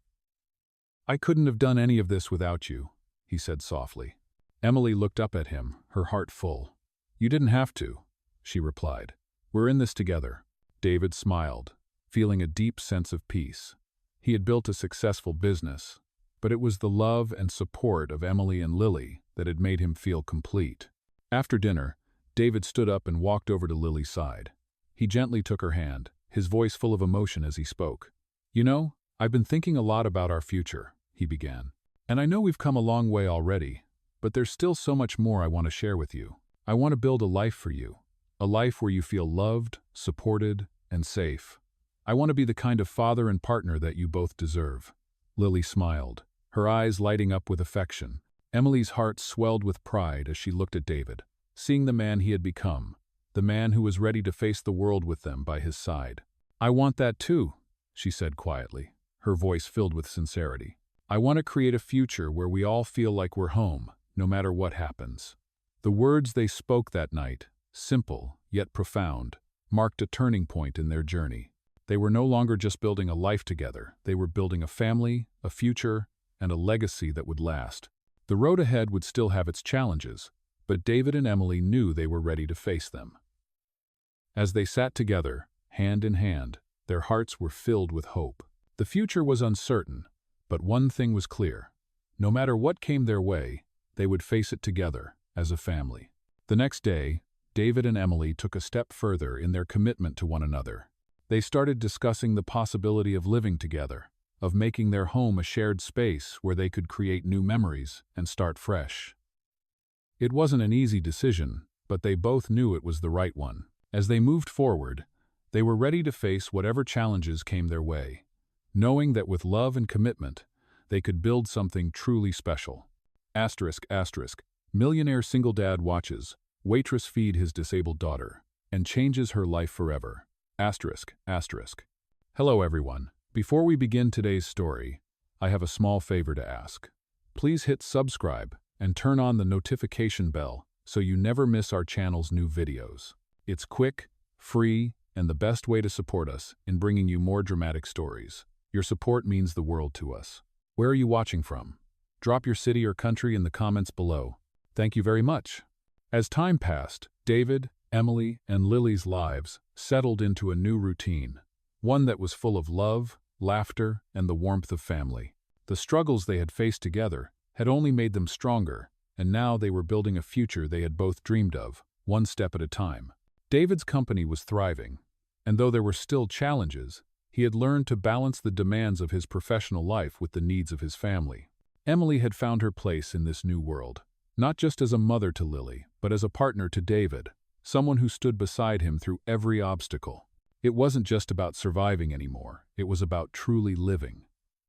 "I couldn't have done any of this without you," he said softly. Emily looked up at him, her heart full. "You didn't have to," she replied. "We're in this together." David smiled, feeling a deep sense of peace. He had built a successful business, but it was the love and support of Emily and Lily that had made him feel complete. After dinner, David stood up and walked over to Lily's side. He gently took her hand, his voice full of emotion as he spoke. "You know, I've been thinking a lot about our future," he began. "And I know we've come a long way already, but there's still so much more I want to share with you. I want to build a life for you, a life where you feel loved, supported, and safe. I want to be the kind of father and partner that you both deserve." Lily smiled, her eyes lighting up with affection. Emily's heart swelled with pride as she looked at David, seeing the man he had become, the man who was ready to face the world with them by his side. "I want that too," she said quietly, her voice filled with sincerity. "I want to create a future where we all feel like we're home, no matter what happens." The words they spoke that night, simple yet profound, marked a turning point in their journey. They were no longer just building a life together, they were building a family, a future, and a legacy that would last. The road ahead would still have its challenges, but David and Emily knew they were ready to face them. As they sat together, hand in hand, their hearts were filled with hope. The future was uncertain, but one thing was clear. No matter what came their way, they would face it together, as a family. The next day, David and Emily took a step further in their commitment to one another. They started discussing the possibility of living together, of making their home a shared space where they could create new memories and start fresh. It wasn't an easy decision, but they both knew it was the right one. As they moved forward, they were ready to face whatever challenges came their way, knowing that with love and commitment, they could build something truly special. Asterisk, asterisk, millionaire single dad watches, waitress feed his disabled daughter, and changes her life forever. Asterisk, asterisk. Hello everyone. Before we begin today's story, I have a small favor to ask. Please hit subscribe and turn on the notification bell so you never miss our channel's new videos. It's quick, free, and the best way to support us in bringing you more dramatic stories. Your support means the world to us. Where are you watching from? Drop your city or country in the comments below. Thank you very much. As time passed, David, Emily, and Lily's lives settled into a new routine, one that was full of love, laughter, and the warmth of family. The struggles they had faced together had only made them stronger, and now they were building a future they had both dreamed of, one step at a time. David's company was thriving, and though there were still challenges, he had learned to balance the demands of his professional life with the needs of his family. Emily had found her place in this new world, not just as a mother to Lily, but as a partner to David, someone who stood beside him through every obstacle. It wasn't just about surviving anymore, it was about truly living.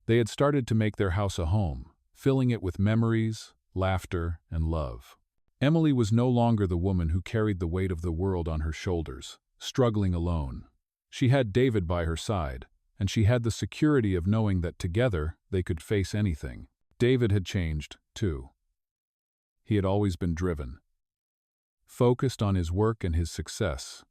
They had started to make their house a home, filling it with memories, laughter, and love. Emily was no longer the woman who carried the weight of the world on her shoulders, struggling alone. She had David by her side, and she had the security of knowing that together they could face anything. David had changed, too. He had always been driven, focused on his work and his success.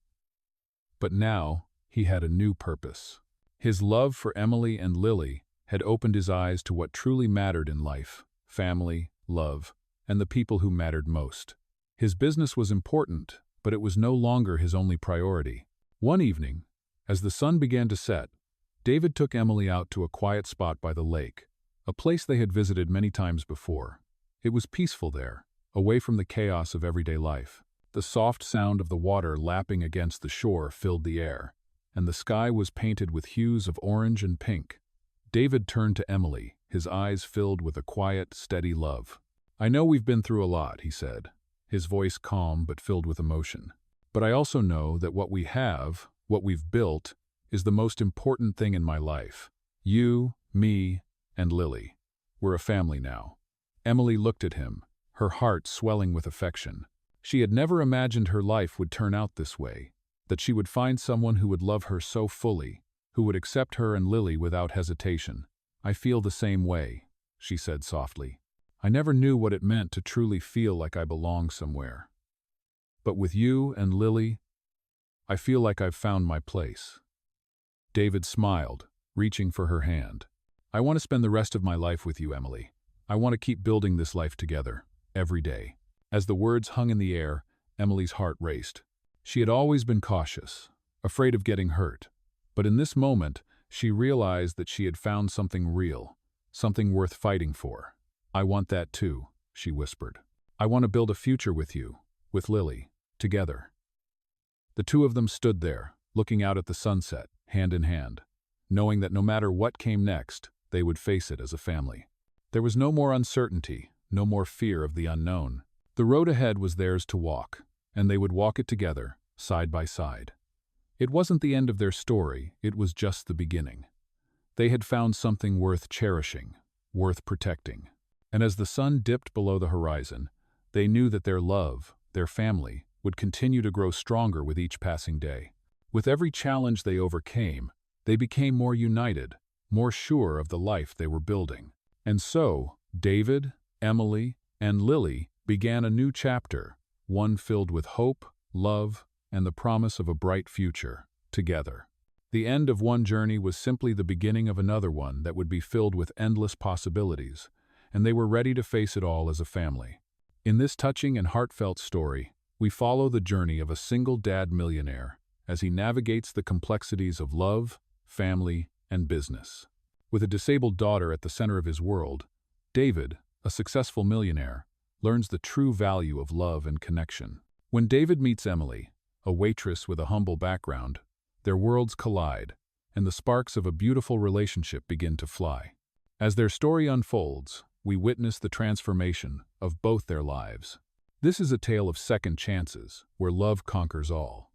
But now, he had a new purpose. His love for Emily and Lily had opened his eyes to what truly mattered in life: family, love, and the people who mattered most. His business was important, but it was no longer his only priority. One evening, as the sun began to set, David took Emily out to a quiet spot by the lake, a place they had visited many times before. It was peaceful there, away from the chaos of everyday life. The soft sound of the water lapping against the shore filled the air, and the sky was painted with hues of orange and pink. David turned to Emily, his eyes filled with a quiet, steady love. "I know we've been through a lot," he said, his voice calm but filled with emotion. "But I also know that what we have, what we've built, is the most important thing in my life. You, me, and Lily. We're a family now." Emily looked at him, her heart swelling with affection. She had never imagined her life would turn out this way, that she would find someone who would love her so fully, who would accept her and Lily without hesitation. "I feel the same way," she said softly. "I never knew what it meant to truly feel like I belong somewhere. But with you and Lily, I feel like I've found my place." David smiled, reaching for her hand. "I want to spend the rest of my life with you, Emily. I want to keep building this life together, every day." As the words hung in the air, Emily's heart raced. She had always been cautious, afraid of getting hurt. But in this moment, she realized that she had found something real, something worth fighting for. "I want that too," she whispered. "I want to build a future with you, with Lily, together." The two of them stood there, looking out at the sunset, hand in hand, knowing that no matter what came next, they would face it as a family. There was no more uncertainty, no more fear of the unknown. The road ahead was theirs to walk, and they would walk it together, side by side. It wasn't the end of their story, it was just the beginning. They had found something worth cherishing, worth protecting. And as the sun dipped below the horizon, they knew that their love, their family, would continue to grow stronger with each passing day. With every challenge they overcame, they became more united, more sure of the life they were building. And so, David, Emily, and Lily began a new chapter, one filled with hope, love, and the promise of a bright future, together. The end of one journey was simply the beginning of another one that would be filled with endless possibilities, and they were ready to face it all as a family. In this touching and heartfelt story, we follow the journey of a single dad millionaire as he navigates the complexities of love, family, and business. With a disabled daughter at the center of his world, David, a successful millionaire, learns the true value of love and connection. When David meets Emily, a waitress with a humble background, their worlds collide, and the sparks of a beautiful relationship begin to fly. As their story unfolds, we witness the transformation of both their lives. This is a tale of second chances, where love conquers all,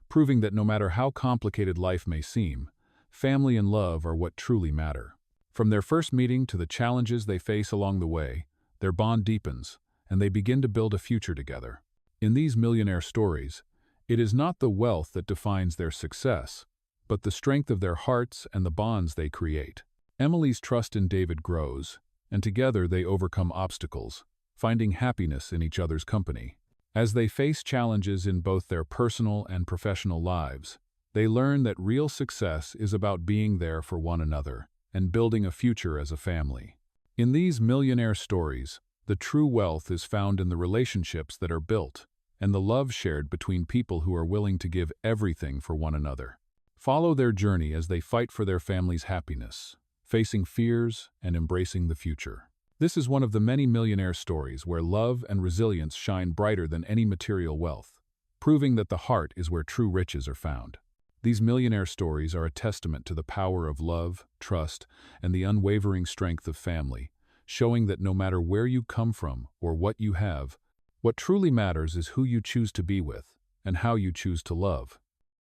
proving that no matter how complicated life may seem, family and love are what truly matter. From their first meeting to the challenges they face along the way, their bond deepens, and they begin to build a future together. In these millionaire stories, it is not the wealth that defines their success, but the strength of their hearts and the bonds they create. Emily's trust in David grows, and together they overcome obstacles, finding happiness in each other's company. As they face challenges in both their personal and professional lives, they learn that real success is about being there for one another and building a future as a family. In these millionaire stories, the true wealth is found in the relationships that are built and the love shared between people who are willing to give everything for one another. Follow their journey as they fight for their family's happiness, facing fears and embracing the future. This is one of the many millionaire stories where love and resilience shine brighter than any material wealth, proving that the heart is where true riches are found. These millionaire stories are a testament to the power of love, trust, and the unwavering strength of family, showing that no matter where you come from or what you have, what truly matters is who you choose to be with and how you choose to love.